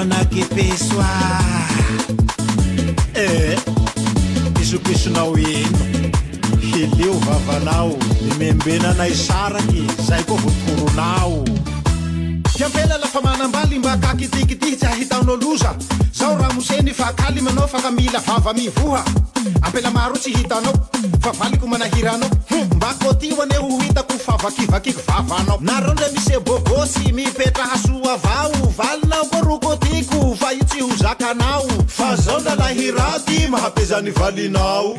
Manakepesoa pisopisonao ino hileo vavanao imembenanay saraky zay koa votokoronao tiampela lafa manambaly mba kakitikity tsy ahitaonao loza zao raha moseny fakaly manao fakamila vava mivoha ampela maro tsy hitanao fa valiko manahiranao mba koty ane ho hitako favakivakiko vavanao nareo ndre misy bobosy mipetraha soa avao valinao koa rokotiko fa io tsy ho zakanao fa zao nalahiraty mahapezany valinao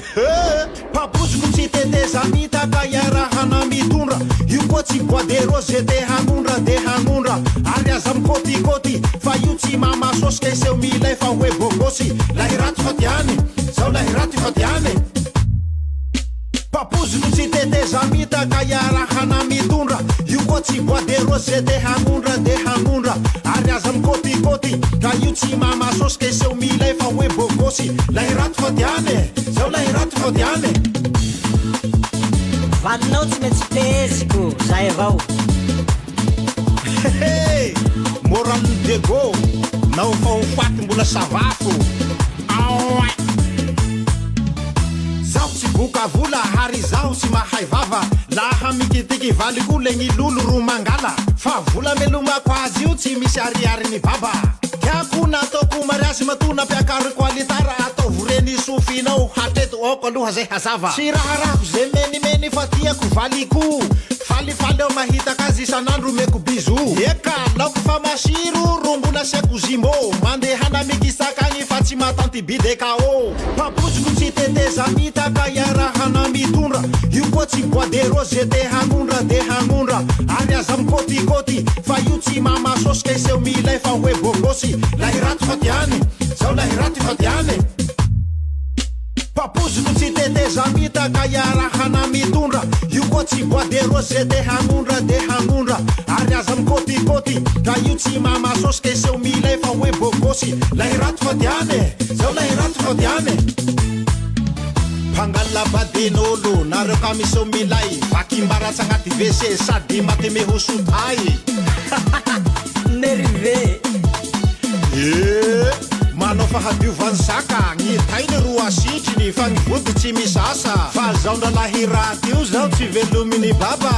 pabozoko tsy teteza mitaka iarahana mitondra io koa tsy bois de rose de hanondra ary aza mikôtikôty fa io tsy mamasosika iseo milay fa hoe bobosy lahiraty fa tiany zao lahiraty fa tiany papozoko tsy teteza mitaka iarahana mitondra io koa tsy bois de rose de hanondra ary aza mikôtikôty ka io tsy mamasosika iseo milay fa hoe bobosy lahiraty fa tiany zao lahiraty fa tiany valinao tsy maintsy teziko zay avao moral dego nao fa ho faty mbola savafo zaho tsy boka vola hary zaho tsy mahay vava laha mikitiky valiko legny lolo ro mangala fa vola melomako azy io tsy misy ariary baba tiako nataoko mariazy matona piakariko alitara atao voreny sofinao hatreto oko aloha zay hazava tsy raharahako zay menimeny fa tiako valiko falifaly ao mahitaka azy isan'andro meko bizo eka laoko fa masiro rombola siako zimbo mandehana mikisakagny fa tsy matanty bidekao papozoko tsy teteza mitaka iarahana mitondra io koa tsy bois de rose de hanondra ary aza mikôtikôty fa io tsy mamasosika iseo milay fa hoe bobosy lahiraty fa tiany zao lahiraty fa tiany papozoko tsy teteza mitaka iarahana mitondra io koa tsy bois de rose de hanondra ary aza mikôtikôty ka io tsy mamasosika iseo milay fa hoe bobosy lahiraty fa tiany zao lahiraty fa tiany pangalabaden'olo nareo ka miseo milay vakimbaratsy agnaty WC sady maty mehosotay nerive manao fahadiovany saka gn'itainy roa asitriny fa gny vody tsy misasa fa zao ndra lahiraty io zao tsy velominy baba